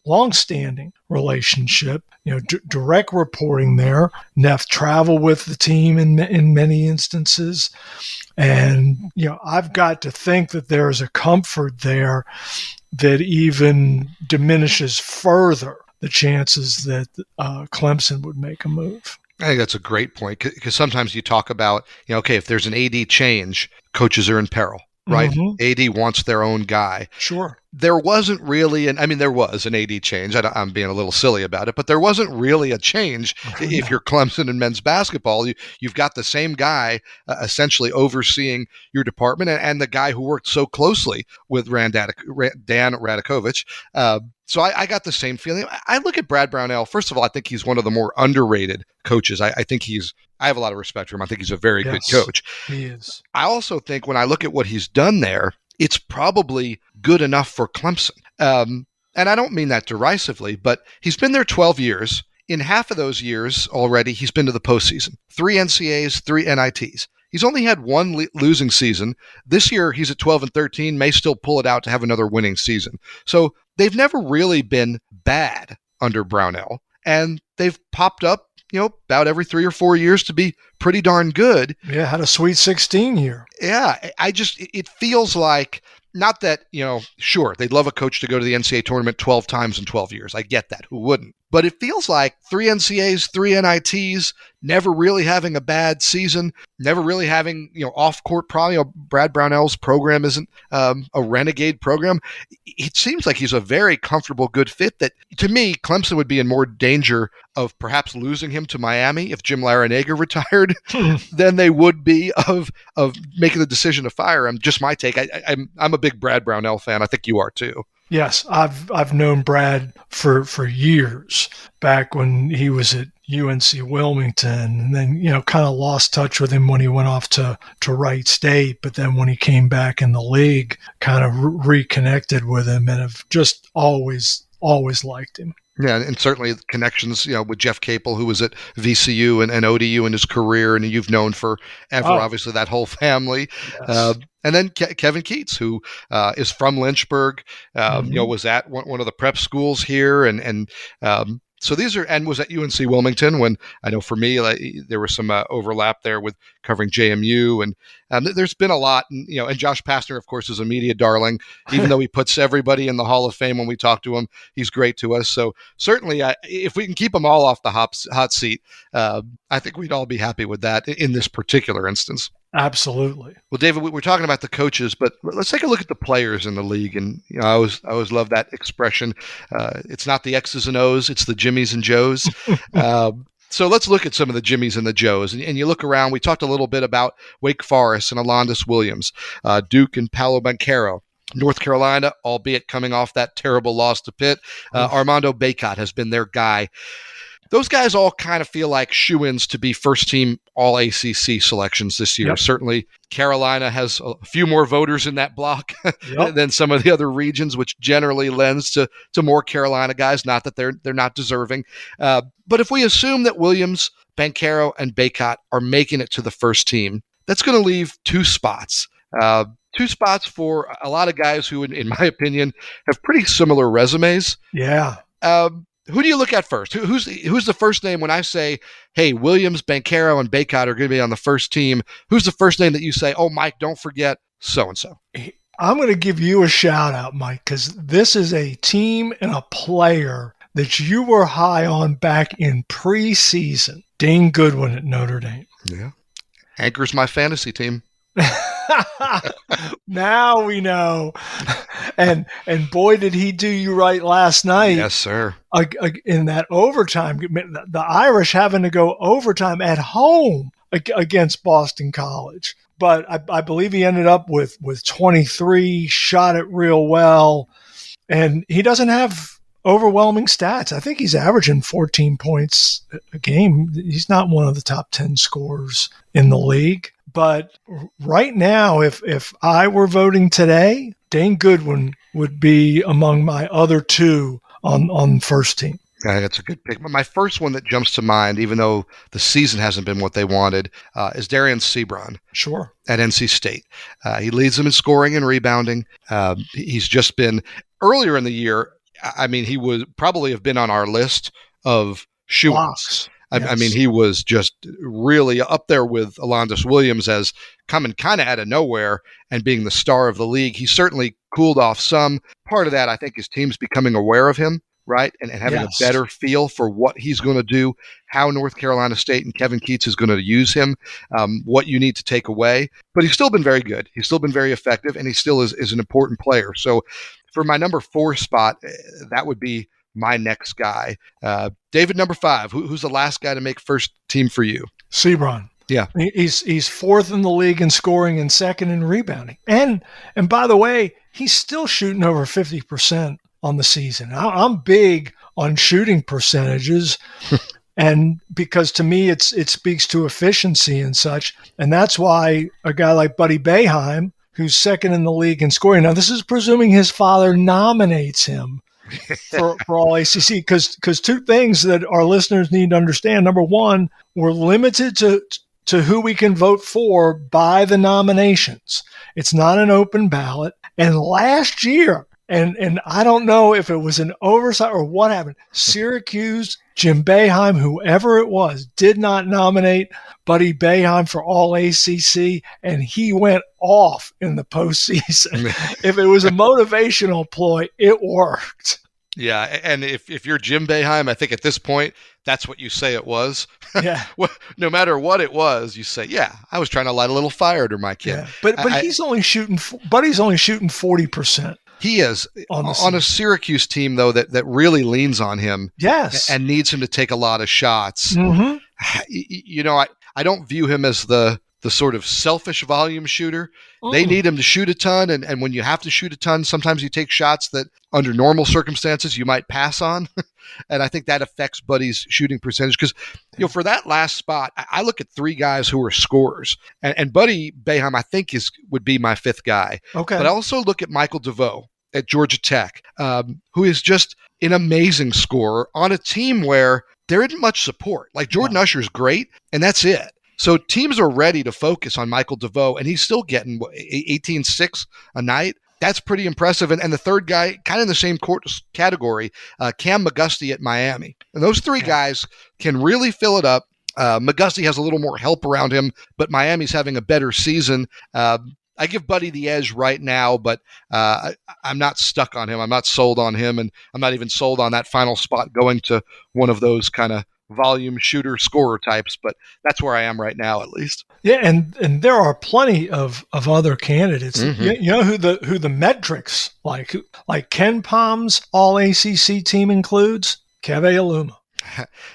[SPEAKER 2] relationship, direct reporting there. Neff traveled with the team in many instances. And, I've got to think that there's a comfort there that even diminishes further the chances that Clemson would make a move.
[SPEAKER 1] I think that's a great point because sometimes you talk about, okay, if there's an AD change, coaches are in peril, right? Mm-hmm. AD wants their own guy.
[SPEAKER 2] Sure.
[SPEAKER 1] There wasn't really there was an AD change. I'm being a little silly about it, but there wasn't really a change. If you're Clemson and men's basketball, you've got the same guy essentially overseeing your department and the guy who worked so closely with Dan Radakovich. So I got the same feeling. I look at Brad Brownell. First of all, I think he's one of the more underrated coaches. I think I have a lot of respect for him. I think he's a very good coach.
[SPEAKER 2] He is.
[SPEAKER 1] I also think when I look at what he's done there, it's probably good enough for Clemson. And I don't mean that derisively, but he's been there 12 years. In half of those years already, he's been to the postseason. 3 NCAAs, 3 NITs. He's only had one losing season. This year, he's at 12-13, may still pull it out to have another winning season. So they've never really been bad under Brownell, and they've popped up, about every 3 or 4 years to be pretty darn good.
[SPEAKER 2] Yeah, had a Sweet 16 year.
[SPEAKER 1] Yeah, it feels like, not that, sure, they'd love a coach to go to the NCAA tournament 12 times in 12 years. I get that. Who wouldn't? But it feels like 3 NCAAs, 3 NITs, never really having a bad season, never really having, off-court problem. Brad Brownell's program isn't a renegade program. It seems like he's a very comfortable, good fit that, to me, Clemson would be in more danger of perhaps losing him to Miami if Jim Larrañaga retired than they would be of making the decision to fire him. Just my take. I'm a big Brad Brownell fan. I think you are too.
[SPEAKER 2] Yes, I've known Brad for years, back when he was at UNC Wilmington, and then kind of lost touch with him when he went off to Wright State. But then when he came back in the league, kind of reconnected with him, and have just always liked him.
[SPEAKER 1] Yeah, and certainly connections, with Jeff Capel, who was at VCU and ODU in his career, and you've known forever, obviously, that whole family.
[SPEAKER 2] Yes.
[SPEAKER 1] And then Kevin Keats, who is from Lynchburg, was at one of the prep schools here, and so these are, and was at UNC Wilmington when, I know for me, there was some overlap there with covering JMU, and there's been a lot, and Josh Pastner, of course, is a media darling. Even though he puts everybody in the Hall of Fame when we talk to him, he's great to us. So certainly, if we can keep them all off the hot seat, I think we'd all be happy with that in this particular instance.
[SPEAKER 2] Absolutely.
[SPEAKER 1] Well, David, we're talking about the coaches, but let's take a look at the players in the league. And I always love that expression. It's not the X's and O's, it's the Jimmies and Joes. So let's look at some of the Jimmies and the Joes. And you look around, we talked a little bit about Wake Forest and Alondas Williams, Duke and Paolo Banchero. North Carolina, albeit coming off that terrible loss to Pitt, Armando Bacot has been their guy. Those guys all kind of feel like shoo-ins to be first-team All-ACC selections this year. Yep. Certainly, Carolina has a few more voters in that block than some of the other regions, which generally lends to more Carolina guys. Not that they're not deserving. But if we assume that Williams, Banchero, and Bacot are making it to the first team, that's going to leave 2 spots. 2 spots for a lot of guys who, in my opinion, have pretty similar resumes.
[SPEAKER 2] Yeah.
[SPEAKER 1] Who do you look at first? Who's the first name when I say, hey, Williams, Banchero, and Bacot are going to be on the first team? Who's the first name that you say, oh, Mike, don't forget so-and-so?
[SPEAKER 2] I'm going to give you a shout-out, Mike, because this is a team and a player that you were high on back in preseason. Dane Goodwin at Notre Dame.
[SPEAKER 1] Yeah. Anchors my fantasy team.
[SPEAKER 2] Now we know. And boy, did he do you right last night.
[SPEAKER 1] Yes, sir.
[SPEAKER 2] In that overtime, the Irish having to go overtime at home against Boston College. But I believe he ended up with 23, shot it real well. And he doesn't have overwhelming stats. I think he's averaging 14 points a game. He's not one of the top 10 scorers in the league. But right now, if I were voting today, Dane Goodwin would be among my other two on first team.
[SPEAKER 1] Yeah, that's a good pick. My first one that jumps to mind, even though the season hasn't been what they wanted, is Darian Sebron.
[SPEAKER 2] Sure.
[SPEAKER 1] At NC State. He leads them in scoring and rebounding. He's just been, earlier in the year, I mean, he would probably have been on our list of shoe-ins. I mean, he was just really up there with Alondas Williams as coming kind of out of nowhere and being the star of the league. He certainly cooled off some. Part of that, I think, is teams becoming aware of him, right? And having a better feel for what he's going to do, how North Carolina State and Kevin Keatts is going to use him, what you need to take away. But he's still been very good. He's still been very effective, and he still is an important player. So for my number 4 spot, that would be my next guy. David, number 5, who's the last guy to make first team for you?
[SPEAKER 2] Sebron.
[SPEAKER 1] Yeah.
[SPEAKER 2] He's fourth in the league in scoring and second in rebounding. And by the way, he's still shooting over 50% on the season. I'm big on shooting percentages. And because to me, it speaks to efficiency and such. And that's why a guy like Buddy Boeheim, who's second in the league in scoring. Now, this is presuming his father nominates him for all ACC, because two things that our listeners need to understand. Number one, we're limited to who we can vote for by the nominations. It's not an open ballot. And last year, and I don't know if it was an oversight or what happened, Syracuse, Jim Boeheim, whoever it was, did not nominate Buddy Boeheim for all ACC, and he went off in the postseason. If it was a motivational ploy, it worked.
[SPEAKER 1] Yeah, and if you're Jim Boeheim, I think at this point, that's what you say it was.
[SPEAKER 2] Yeah.
[SPEAKER 1] No matter what it was, you say, yeah, I was trying to light a little fire under my kid.
[SPEAKER 2] Yeah. But Buddy's only shooting 40%.
[SPEAKER 1] He is on a Syracuse team, though, that really leans on him.
[SPEAKER 2] Yes.
[SPEAKER 1] And needs him to take a lot of shots.
[SPEAKER 2] Mm-hmm.
[SPEAKER 1] You know, I don't view him as the sort of selfish volume shooter. They need him to shoot a ton, and when you have to shoot a ton, sometimes you take shots that under normal circumstances you might pass on. And I think that affects Buddy's shooting percentage because, you know, for that last spot, I look at 3 guys who are scorers, and Buddy Boeheim, I think, would be my 5th guy.
[SPEAKER 2] Okay.
[SPEAKER 1] But I also look at Michael DeVoe at Georgia Tech, who is just an amazing scorer on a team where there isn't much support. Like Jordan Usher's great, and that's it. So teams are ready to focus on Michael DeVoe, and he's still getting 18-6 a night. That's pretty impressive. And the third guy, kind of in the same category, Cam McGusty at Miami. And those 3 guys can really fill it up. McGusty has a little more help around him, but Miami's having a better season. I give Buddy the edge right now, but I'm not stuck on him. I'm not sold on him, and I'm not even sold on that final spot going to one of those kind of volume shooter scorer types, but that's where I am right now, at least.
[SPEAKER 2] Yeah, and there are plenty of other candidates. Mm-hmm. You know who the metrics like Ken Palm's all ACC team includes? Kihei Aluma.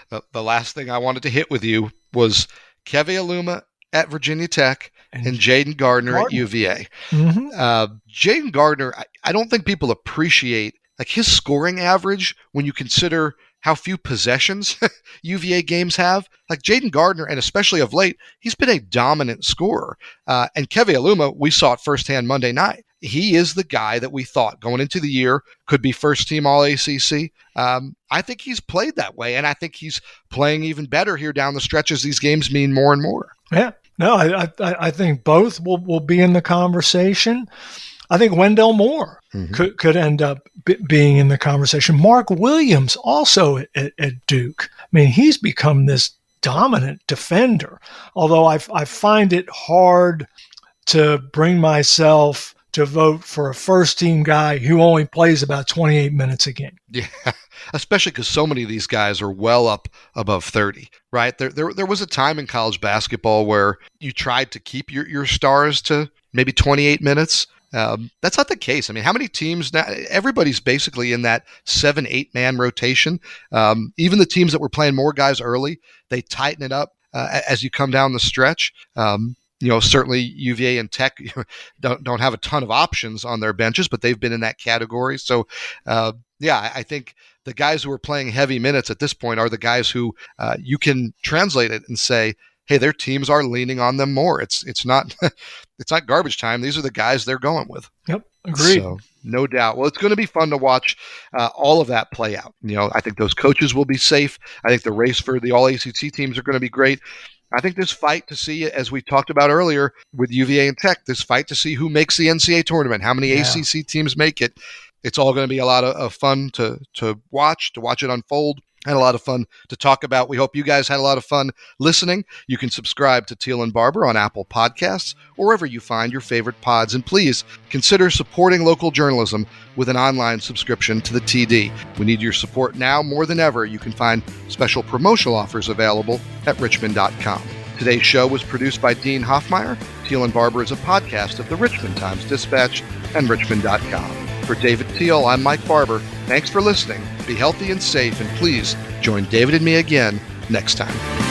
[SPEAKER 1] The last thing I wanted to hit with you was Kihei Aluma at Virginia Tech and Jaden Gardner at UVA.
[SPEAKER 2] Mm-hmm.
[SPEAKER 1] Jaden Gardner, I don't think people appreciate like his scoring average when you consider how few possessions UVA games have. Like Jaden Gardner, and especially of late, he's been a dominant scorer. And Kihei Aluma, we saw it firsthand Monday night. He is the guy that we thought going into the year could be first team all ACC. I think he's played that way, and I think he's playing even better here down the stretch as these games mean more and more.
[SPEAKER 2] Yeah, no, I think both will be in the conversation. I think Wendell Moore could end up being in the conversation. Mark Williams also at Duke. I mean, he's become this dominant defender, although I find it hard to bring myself to vote for a first-team guy who only plays about 28 minutes a game.
[SPEAKER 1] Yeah, especially because so many of these guys are well up above 30, right? There was a time in college basketball where you tried to keep your stars to maybe 28 minutes. That's not the case. I mean, how many teams now? Everybody's basically in that 7-8 man rotation. Even the teams that were playing more guys early, they tighten it up as you come down the stretch. Certainly UVA and Tech don't have a ton of options on their benches, but they've been in that category. So, I think the guys who are playing heavy minutes at this point are the guys who you can translate it and say, hey, their teams are leaning on them more. It's not it's not garbage time. These are the guys they're going with.
[SPEAKER 2] Yep, agreed.
[SPEAKER 1] So, no doubt. Well, it's going to be fun to watch all of that play out. I think those coaches will be safe. I think the race for the All-ACC teams are going to be great. I think this fight to see, as we talked about earlier with UVA and Tech, this fight to see who makes the NCAA tournament, how many ACC teams make it. It's all going to be a lot of fun to watch it unfold, and a lot of fun to talk about. We hope you guys had a lot of fun listening. You can subscribe to Teel and Barber on Apple Podcasts or wherever you find your favorite pods. And please consider supporting local journalism with an online subscription to the TD. We need your support now more than ever. You can find special promotional offers available at richmond.com. Today's show was produced by Dean Hoffmeyer. Teel and Barber is a podcast of the Richmond Times-Dispatch and richmond.com. For David Teel, I'm Mike Barber. Thanks for listening. Be healthy and safe, and please join David and me again next time.